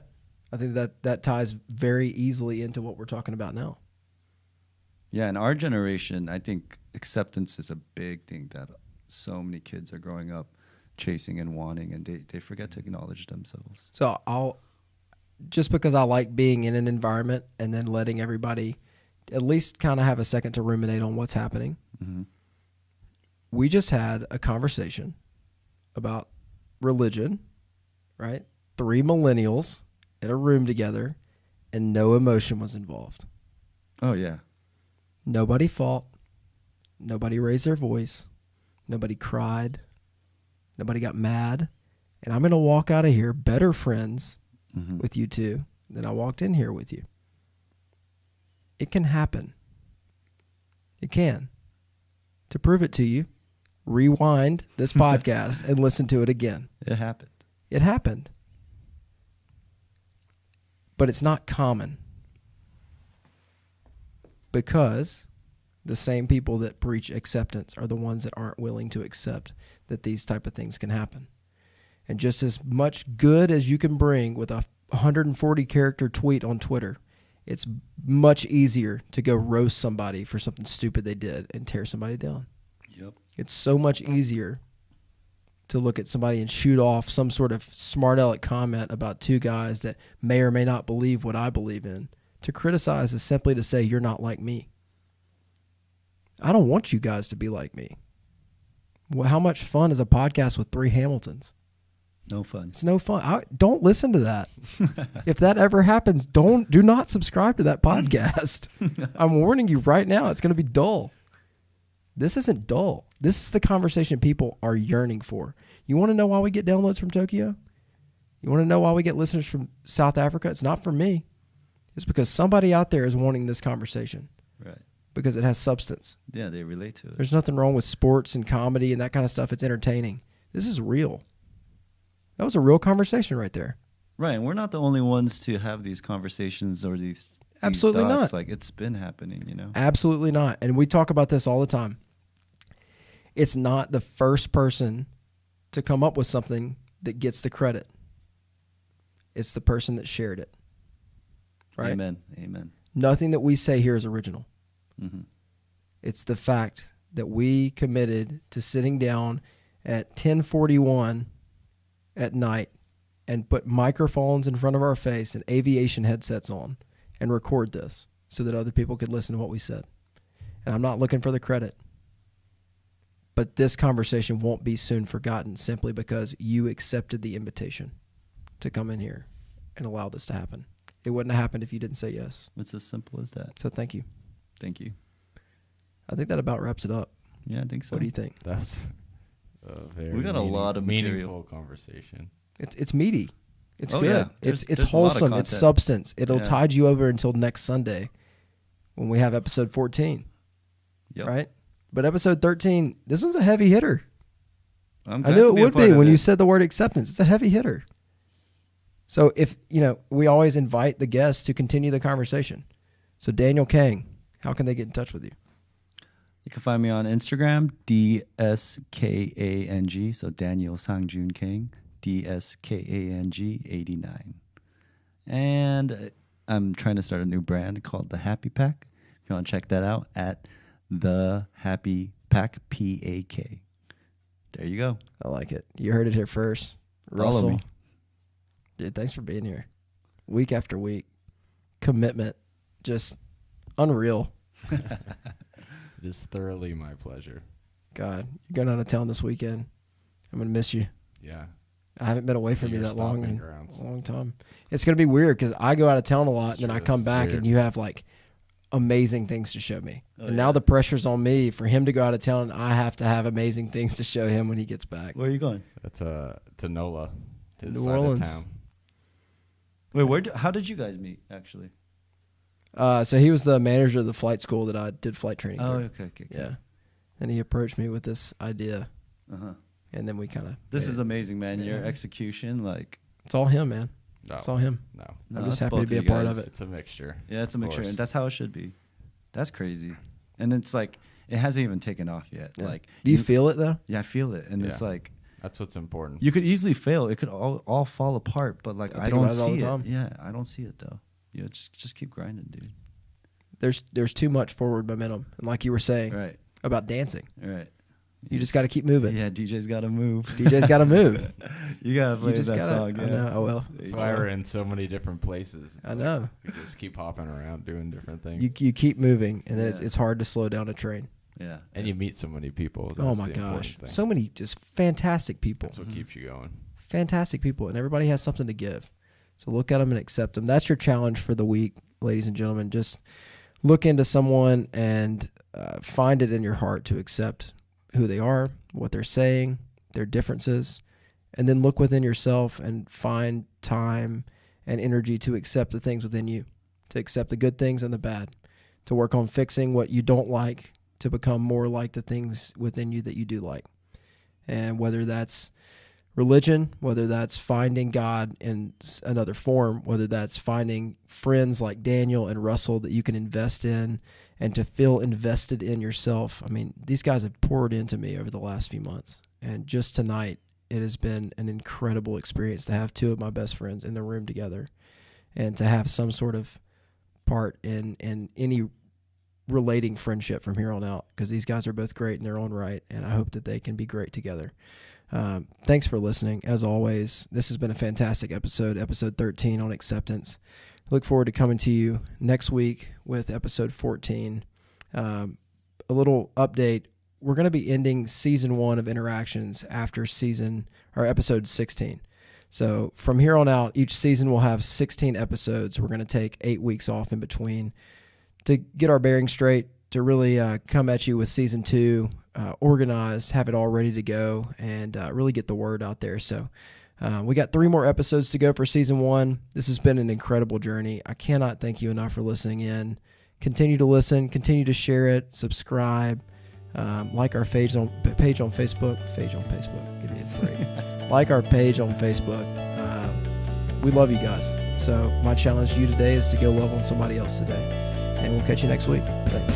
S1: I think that ties very easily into what we're talking about now.
S2: Yeah, in our generation, I think acceptance is a big thing that so many kids are growing up chasing and wanting, and they forget to acknowledge themselves.
S1: So I'll, just because I like being in an environment and then letting everybody at least kind of have a second to ruminate on what's happening. We just had a conversation about religion, right? 3 millennials in a room together, and no emotion was involved.
S2: Oh, yeah.
S1: Nobody fought. Nobody raised their voice. Nobody cried. Nobody got mad. And I'm going to walk out of here better friends with you two than I walked in here with you. It can happen. It can. To prove it to you, rewind this podcast and listen to it again.
S2: It happened.
S1: It happened. But it's not common. Because the same people that preach acceptance are the ones that aren't willing to accept that these type of things can happen. And just as much good as you can bring with a 140 character tweet on Twitter, it's much easier to go roast somebody for something stupid they did and tear somebody down.
S2: Yep.
S1: It's so much easier to look at somebody and shoot off some sort of smart aleck comment about 2 guys that may or may not believe what I believe in. To criticize is simply to say, you're not like me. I don't want you guys to be like me. Well, how much fun is a podcast with 3 Hamiltons?
S2: No fun.
S1: It's no fun. Don't listen to that. If that ever happens, do not subscribe to that podcast. I'm warning you right now. It's going to be dull. This isn't dull. This is the conversation people are yearning for. You want to know why we get downloads from Tokyo? You want to know why we get listeners from South Africa? It's not for me. It's because somebody out there is wanting this conversation.
S2: Right.
S1: Because it has substance.
S2: Yeah, they relate to it.
S1: There's nothing wrong with sports and comedy and that kind of stuff. It's entertaining. This is real. That was a real conversation right there.
S2: Right, and we're not the only ones to have these conversations or these
S1: Absolutely
S2: thoughts.
S1: not.
S2: Like, it's been happening, you know?
S1: Absolutely not. And we talk about this all the time. It's not the first person to come up with something that gets the credit. It's the person that shared it. Right?
S2: Amen. Amen.
S1: Nothing that we say here is original.
S2: Mm-hmm.
S1: It's the fact that we committed to sitting down at 10:41 at night and put microphones in front of our face and aviation headsets on and record this so that other people could listen to what we said. And I'm not looking for the credit. But this conversation won't be soon forgotten simply because you accepted the invitation to come in here and allow this to happen. It wouldn't have happened if you didn't say yes.
S2: It's as simple as that.
S1: So thank you.
S2: Thank you.
S1: I think that about wraps it up.
S2: Yeah, I think so.
S1: What do you think?
S3: That's a very
S2: We got a lot of material.
S3: meaningful conversation.
S1: It's meaty. It's
S2: Oh,
S1: good.
S2: yeah.
S1: It's
S2: There's a lot of
S1: wholesome. It's
S2: content.
S1: substance. It'll
S2: Yeah.
S1: tide you over until next Sunday when we have episode 14,
S2: Yep.
S1: right? But episode 13, this one's a heavy hitter.
S2: I'm
S1: I
S2: glad
S1: knew
S2: to
S1: it
S2: be a
S1: would
S2: part
S1: be
S2: of
S1: when
S2: it.
S1: you said the word acceptance. It's a heavy hitter. So if, we always invite the guests to continue the conversation. So Daniel Kang, how can they get in touch with you?
S2: You can find me on Instagram, DSKANG. So Daniel Sangjun Kang, DSKANG 89. And I'm trying to start a new brand called The Happy Pack. If you want to check that out, at The Happy Pack, PAK. There you go.
S1: I like it. You heard it here first.
S2: Follow
S1: Russell.
S2: me.
S1: Dude, thanks for being here. Week after week. Commitment. Just unreal.
S3: It is thoroughly my pleasure.
S1: God, you're going out of town this weekend. I'm going to miss you.
S3: Yeah.
S1: I haven't been away from you
S3: Your
S1: that long
S3: stomping
S1: in
S3: grounds.
S1: a long time. It's going to be weird because I go out of town a lot and then I
S3: Sure,
S1: come
S3: it's
S1: back
S3: weird.
S1: and you have like amazing things to show me.
S2: Oh,
S1: and now
S2: yeah.
S1: the pressure's on me for him to go out of town. I have to have amazing things to show him when he gets back.
S2: Where are you going?
S3: That's to NOLA. his
S1: New
S3: side of
S1: Orleans.
S3: town.
S2: Wait, how did you guys meet, actually?
S1: So he was the manager of the flight school that I did flight training
S2: Oh,
S1: through.
S2: okay.
S1: Yeah. And he approached me with this idea.
S2: Uh-huh.
S1: And then we kind of.
S2: This is amazing, man. Your
S1: Yeah.
S2: execution, like...
S1: It's all him, man.
S3: No.
S1: It's all him.
S3: No.
S1: I'm just
S2: it's
S1: happy
S2: both
S1: to be
S2: of
S1: a
S2: you
S1: part
S2: guys.
S1: of it.
S3: It's a mixture.
S2: Yeah, it's a
S3: Of
S2: mixture,
S3: course.
S2: and that's how it should be. That's crazy. And it's like, it hasn't even taken off yet.
S1: Yeah.
S2: Like,
S1: Do you feel it though?
S2: Yeah, I feel it. And it's
S3: Yeah.
S2: like,
S3: That's what's important.
S2: you could easily fail. It could all fall apart, but like,
S1: I
S2: I
S1: think
S2: don't
S1: about it all
S2: see
S1: the
S2: it.
S1: time.
S2: Yeah, I don't see it though. Just keep grinding, dude.
S1: There's too much forward momentum. And like you were saying
S2: Right,
S1: about dancing,
S2: right.
S1: you just got to keep moving.
S2: Yeah, DJ's got to move.
S1: DJ's got to move.
S2: You got to
S1: You
S2: play
S1: just
S2: that
S1: got
S2: song.
S1: to.
S2: Yeah.
S1: I know. Oh, well.
S3: That's why we're in so many different places.
S1: I know.
S3: We just keep hopping around doing different things.
S1: You keep moving, and then
S2: Yeah.
S1: it's hard to slow down a train.
S2: Yeah.
S3: and you meet so many people.
S1: Oh
S3: That's
S1: my
S3: the important
S1: gosh,
S3: thing.
S1: so many just fantastic people.
S3: That's what keeps you going.
S1: Fantastic people, and everybody has something to give. So look at them and accept them. That's your challenge for the week, ladies and gentlemen. Just look into someone and find it in your heart to accept who they are, what they're saying, their differences, and then look within yourself and find time and energy to accept the things within you, to accept the good things and the bad, to work on fixing what you don't like, to become more like the things within you that you do like. And whether that's religion, whether that's finding God in another form, whether that's finding friends like Daniel and Russell that you can invest in and to feel invested in yourself. I mean, these guys have poured into me over the last few months. And just tonight, it has been an incredible experience to have two of my best friends in the room together and to have some sort of part in any relating friendship from here on out, because these guys are both great in their own right, and I hope that they can be great together. Thanks for listening. As always, this has been a fantastic episode 13 on acceptance. Look forward to coming to you next week with episode 14. A little update. We're going to be ending season 1 of Inneractions after episode 16. So from here on out, each season will have 16 episodes. We're going to take 8 weeks off in between to get our bearings straight, really come at you with season 2, organized, have it all ready to go, and really get the word out there. So we got 3 more episodes to go for season 1. This has been an incredible journey. I cannot thank you enough for listening in. Continue to listen, continue to share it, subscribe, like our page on Facebook. Give me a break. Like our page on Facebook. We love you guys. So my challenge to you today is to go love on somebody else today. And we'll catch you next week. Thanks.